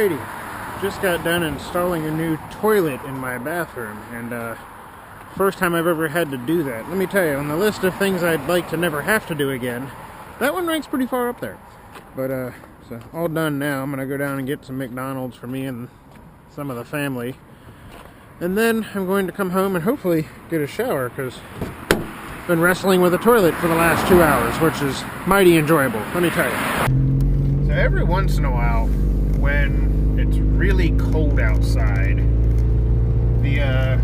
Alrighty, just got done installing a new toilet in my bathroom, and first time I've ever had to do that. Let me tell you, on the list of things I'd like to never have to do again, that one ranks pretty far up there. But so all done now. I'm gonna go down and get some McDonald's for me and some of the family, and then I'm going to come home and hopefully get a shower, because I've been wrestling with a toilet for the last 2 hours, which is mighty enjoyable, let me tell you. So every once in a while, when it's really cold outside, the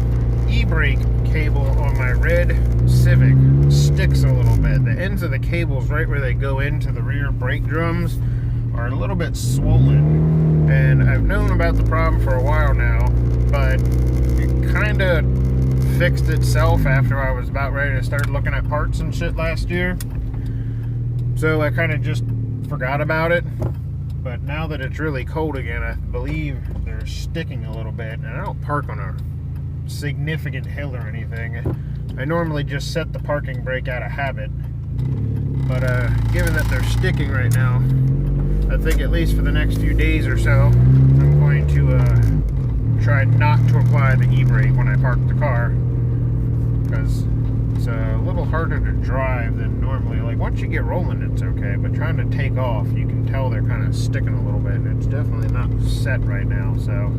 e-brake cable on my red Civic sticks a little bit. The ends of the cables right where they go into the rear brake drums are a little bit swollen, and I've known about the problem for a while now, but it kind of fixed itself after I was about ready to start looking at parts and shit last year, so I kind of just forgot about it. But now that it's really cold again, I believe they're sticking a little bit, and I don't park on a significant hill or anything. I normally just set the parking brake out of habit, but given that they're sticking right now, I think at least for the next few days or so, I'm going to try not to apply the e-brake when I park the car, because it's a little harder to drive than normally. Like, once you get rolling, it's okay, but trying to take off, you can tell they're kind of sticking a little bit, and it's definitely not set right now. So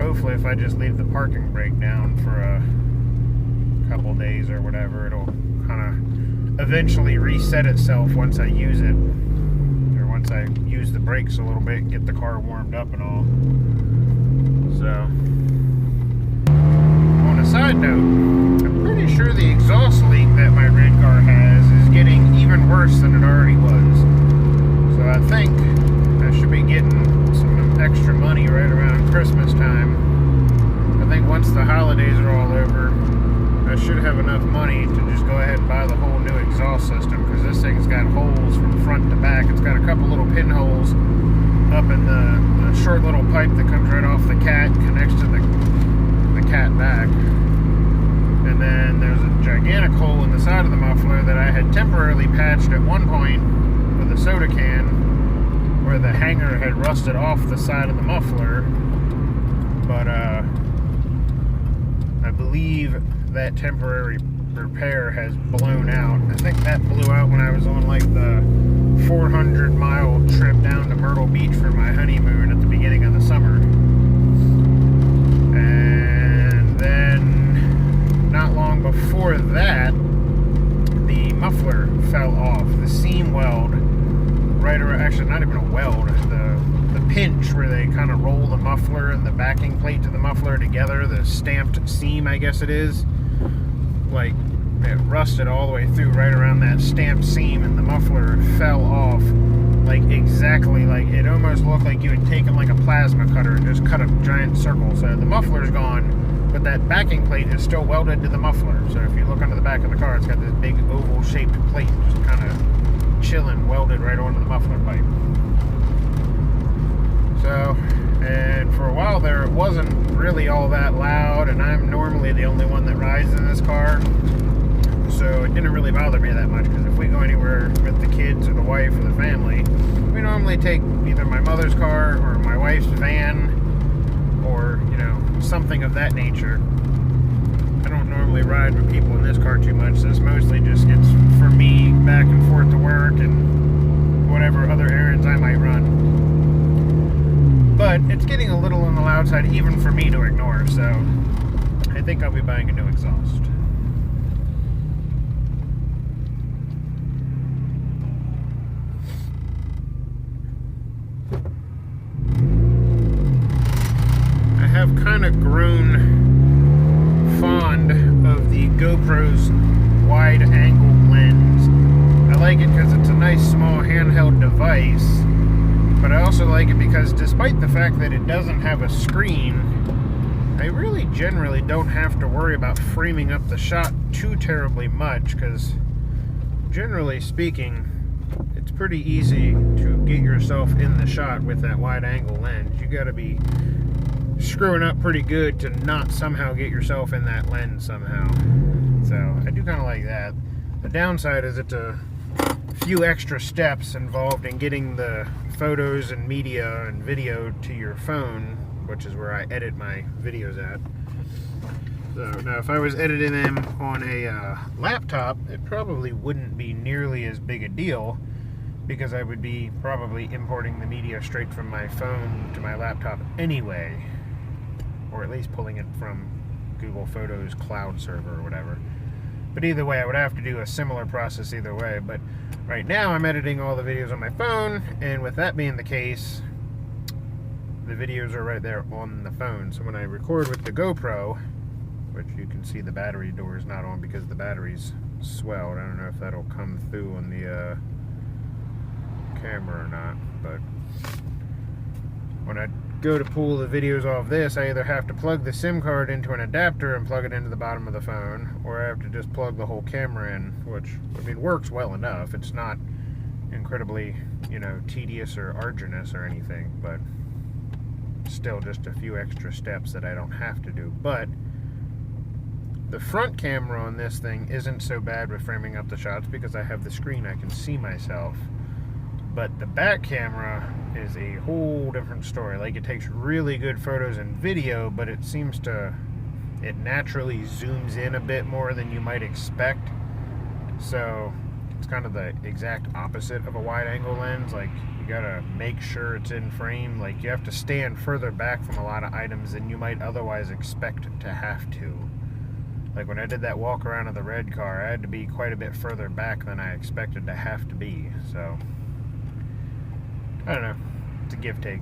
hopefully if I just leave the parking brake down for a couple days or whatever, it'll kind of eventually reset itself once I use it, or once I use the brakes a little bit and get the car warmed up and all. So, on a side note, I'm pretty sure the exhaust leak that my red car has is getting even worse than it already was. So I think I should be getting some extra money right around Christmas time. I think once the holidays are all over, I should have enough money to just go ahead and buy the whole new exhaust system, because this thing's got holes from front to back. It's got a couple little pinholes up in the short little pipe that comes right off the cat, connects to the cat back. And then there's a gigantic hole in the side of the muffler that I had temporarily patched at one point with a soda can, where the hanger had rusted off the side of the muffler. But I believe that temporary repair has blown out. I think that blew out when I was on like the 400-mile trip down to Myrtle Beach for my honeymoon at the beginning of the summer. And then not long before that, the muffler fell off. The seam weld right around, actually not even a weld, the pinch where they kind of roll the muffler and the backing plate to the muffler together, the stamped seam, I guess it is, like it rusted all the way through right around that stamped seam, and the muffler fell off like exactly, like it almost looked like you had taken like a plasma cutter and just cut a giant circle. So the muffler's gone, but that backing plate is still welded to the muffler. So if you look under the back of the car, it's got this big oval shaped plate just kind of chilling, welded right onto the muffler pipe. So, and for a while there, it wasn't really all that loud, and I'm normally the only one that rides in this car, so it didn't really bother me that much, because if we go anywhere with the kids or the wife or the family, we normally take either my mother's car or my wife's van, or, you know, something of that nature. I don't normally ride with people in this car too much. This mostly just gets for me back and forth to work and whatever other errands I might run. But it's getting a little on the loud side even for me to ignore, so I think I'll be buying a new exhaust. I have kind of grown fond of the GoPro's wide angle lens. I like it because it's a nice small handheld device, but I also like it because despite the fact that it doesn't have a screen, I really generally don't have to worry about framing up the shot too terribly much, because generally speaking, it's pretty easy to get yourself in the shot with that wide angle lens. You gotta be screwing up pretty good to not somehow get yourself in that lens somehow. So I do kind of like that. The downside is it's a few extra steps involved in getting the photos and media and video to your phone, which is where I edit my videos at. So now if I was editing them on a laptop, it probably wouldn't be nearly as big a deal, because I would be probably importing the media straight from my phone to my laptop anyway, or at least pulling it from Google Photos cloud server or whatever. But either way, I would have to do a similar process either way. But right now I'm editing all the videos on my phone, and with that being the case, the videos are right there on the phone. So when I record with the GoPro, which you can see the battery door is not on because the battery's swelled. I don't know if that'll come through on the camera or not, but when I go to pull the videos off this, I either have to plug the SIM card into an adapter and plug it into the bottom of the phone, or I have to just plug the whole camera in, which, I mean, works well enough. It's not incredibly, you know, tedious or arduous or anything, but still just a few extra steps that I don't have to do. But the front camera on this thing isn't so bad with framing up the shots because I have the screen, I can see myself. But the back camera is a whole different story. Like, it takes really good photos and video, but it seems to, it naturally zooms in a bit more than you might expect. So it's kind of the exact opposite of a wide angle lens. Like, you gotta make sure it's in frame. Like, you have to stand further back from a lot of items than you might otherwise expect to have to. Like when I did that walk around of the red car, I had to be quite a bit further back than I expected to have to be. So I don't know. It's a give-take.